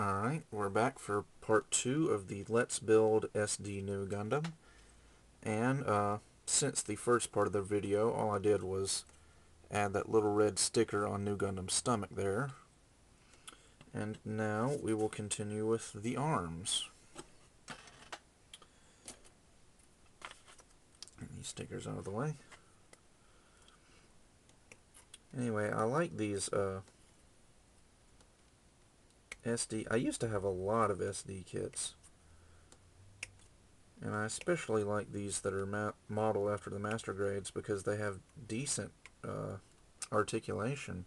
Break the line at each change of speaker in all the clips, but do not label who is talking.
Alright, we're back for part 2 of the Let's Build SD New Gundam. And since the first part of the video, all I did was add that little red sticker on New Gundam's stomach there. And now we will continue with the arms. Get these stickers out of the way. Anyway, I like these SD. I used to have a lot of SD kits, and I especially like these that are modeled after the master grades because they have decent articulation.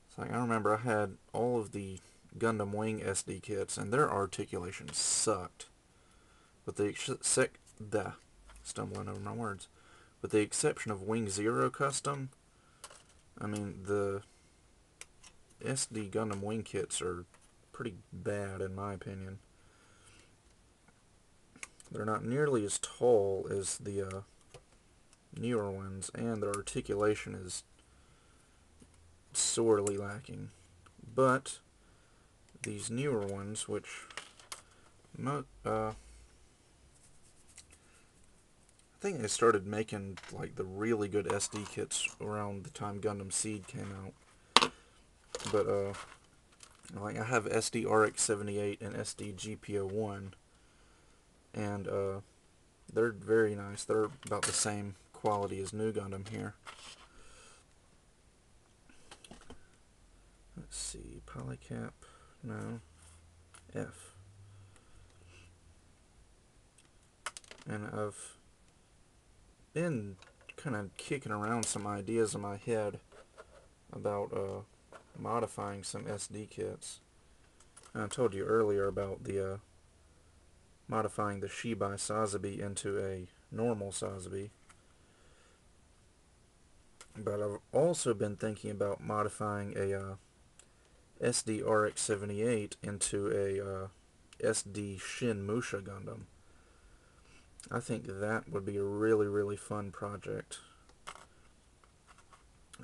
It's like I remember I had all of the Gundam Wing SD kits, and their articulation sucked. With the stumbling over my words. With the exception of Wing Zero Custom, I mean the SD Gundam Wing kits are pretty bad in my opinion. They're not nearly as tall as the newer ones, and their articulation is sorely lacking. But these newer ones, which I think they started making like the really good SD kits around the time Gundam Seed came out. But like I have SD RX-78 and SD GP01, and they're very nice. They're about the same quality as New Gundam here. Let's see, polycap, no, F. And I've been kind of kicking around some ideas in my head about modifying some SD kits. And I told you earlier about the modifying the Shibai Sazabi into a normal Sazabi. But I've also been thinking about modifying a SD RX-78 into a SD Shin Musha Gundam. I think that would be a really fun project.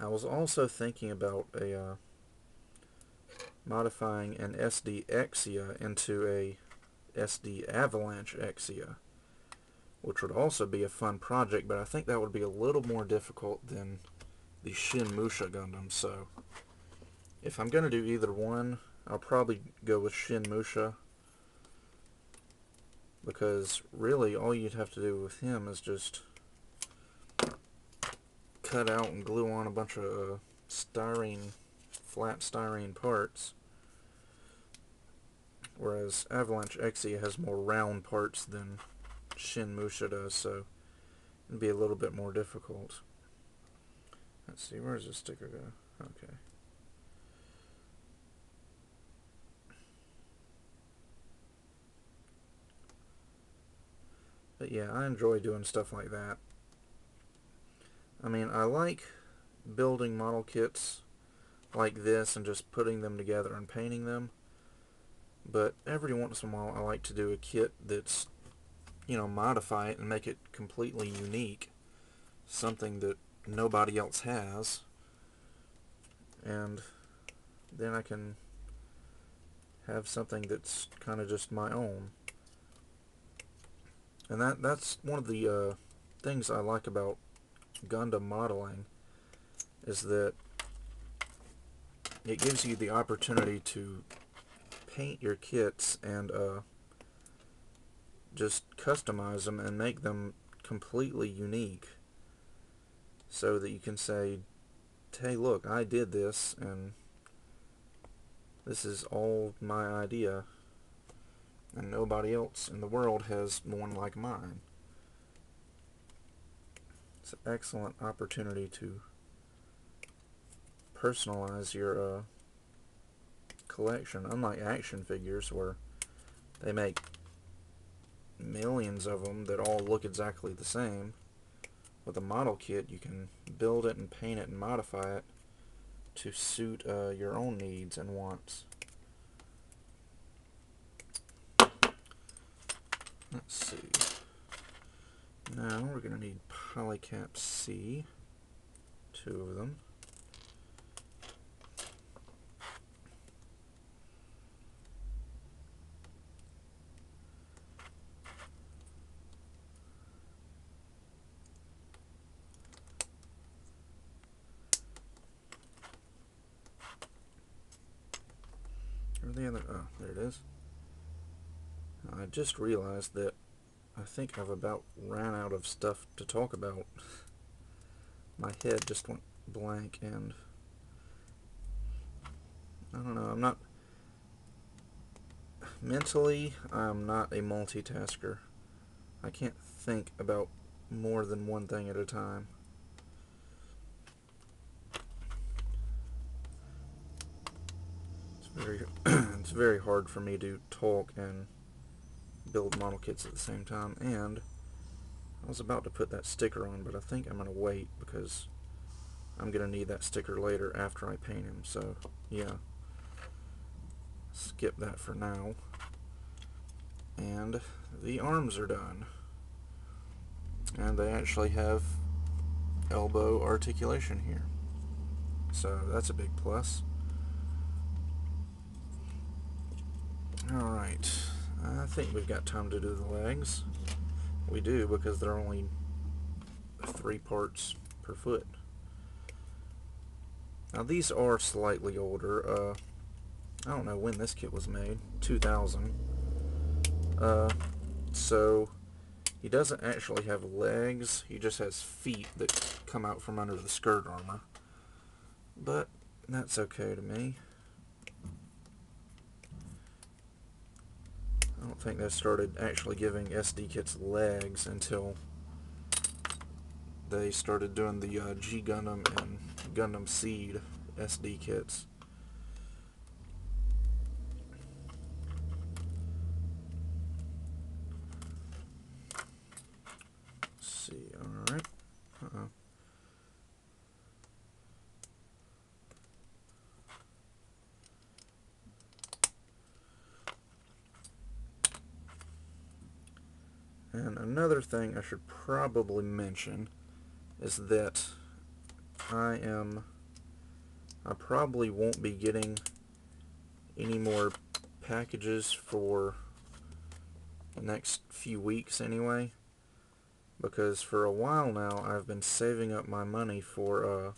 I was also thinking about a modifying an SD Exia into a SD Avalanche Exia, which would also be a fun project, but I think that would be a little more difficult than the Shin Musha Gundam. So if I'm going to do either one, I'll probably go with Shin Musha, because really all you'd have to do with him is just cut out and glue on a bunch of flat styrene parts, whereas Avalanche Exia has more round parts than Shin Musha does, so it'd be a little bit more difficult. Let's see, where's the sticker go? Okay. But yeah, I enjoy doing stuff like that. I mean, I like building model kits like this and just putting them together and painting them, but every once in a while I like to do a kit that's, you know, modify it and make it completely unique, something that nobody else has, and then I can have something that's kind of just my own. And that's one of the things I like about Gundam modeling, is that it gives you the opportunity to paint your kits and just customize them and make them completely unique, so that you can say, hey look, I did this and this is all my idea, and nobody else in the world has one like mine. It's an excellent opportunity to personalize your collection, unlike action figures where they make millions of them that all look exactly the same. With a model kit, you can build it and paint it and modify it to suit your own needs and wants. Let's see. Now we're going to need polycap C, 2 of them. Where are the other... Oh, there it is. I just realized that I think I've about ran out of stuff to talk about. My head just went blank, and I don't know, I'm not... Mentally, I'm not a multitasker. I can't think about more than one thing at a time. It's very hard for me to talk and build model kits at the same time, and I was about to put that sticker on, but I think I'm going to wait because I'm going to need that sticker later after I paint him, so yeah. Skip that for now. And the arms are done. And they actually have elbow articulation here. So that's a big plus. Alright, I think we've got time to do the legs. We do, because they're only 3 parts per foot. Now these are slightly older. I don't know when this kit was made. 2000. So he doesn't actually have legs. He just has feet that come out from under the skirt armor. But that's okay to me. I don't think they started actually giving SD kits legs until they started doing the G Gundam and Gundam Seed SD kits. Let's see, alright. And another thing I should probably mention is that I probably won't be getting any more packages for the next few weeks anyway, because for a while now I've been saving up my money for a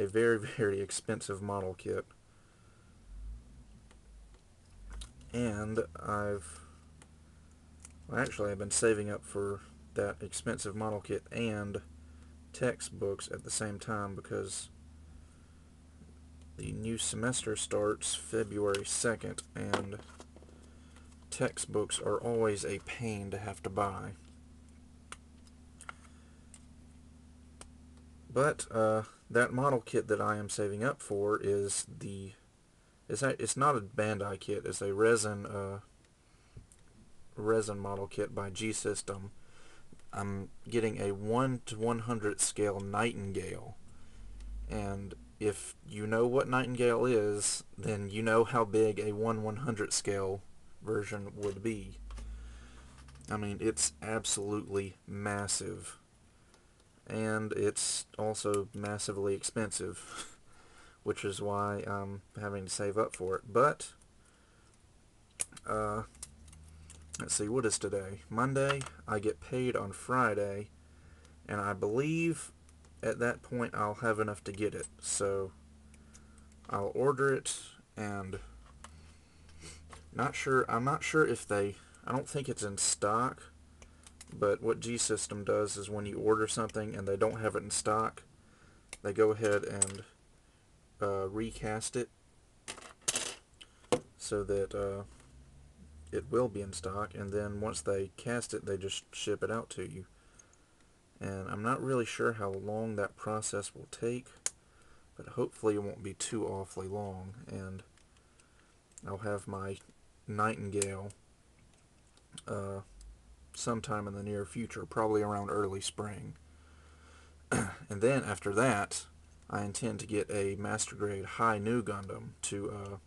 very, very expensive model kit. And I've been saving up for that expensive model kit and textbooks at the same time, because the new semester starts February 2nd, and textbooks are always a pain to have to buy. But that model kit that I am saving up for is it's not a Bandai kit, it's a resin model kit by G System. I'm getting a 1/100 scale Nightingale, and if you know what Nightingale is, then you know how big a 1/100 scale version would be. I mean, it's absolutely massive, and it's also massively expensive, which is why I'm having to save up for it. But let's see, what is today? Monday. I get paid on Friday, and I believe at that point I'll have enough to get it. So I'll order it, and I'm not sure if I don't think it's in stock, but what G System does is when you order something and they don't have it in stock, they go ahead and recast it so that it will be in stock, and then once they cast it, they just ship it out to you. And I'm not really sure how long that process will take, but hopefully it won't be too awfully long, and I'll have my Nightingale sometime in the near future, probably around early spring. And then after that, I intend to get a Master Grade High New Gundam to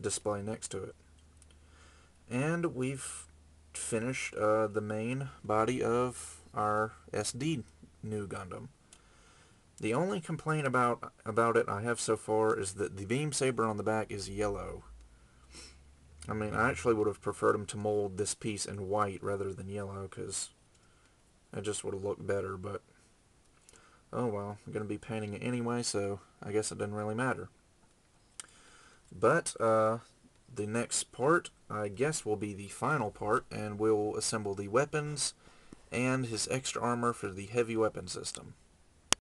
display next to it. And we've finished the main body of our SD New Gundam. The only complaint about it I have so far is that the beam saber on the back is yellow. I mean, I actually would have preferred him to mold this piece in white rather than yellow, because it just would have looked better, but oh well, I'm going to be painting it anyway, so I guess it doesn't really matter. But the next part, I guess, will be the final part, and we'll assemble the weapons and his extra armor for the heavy weapon system.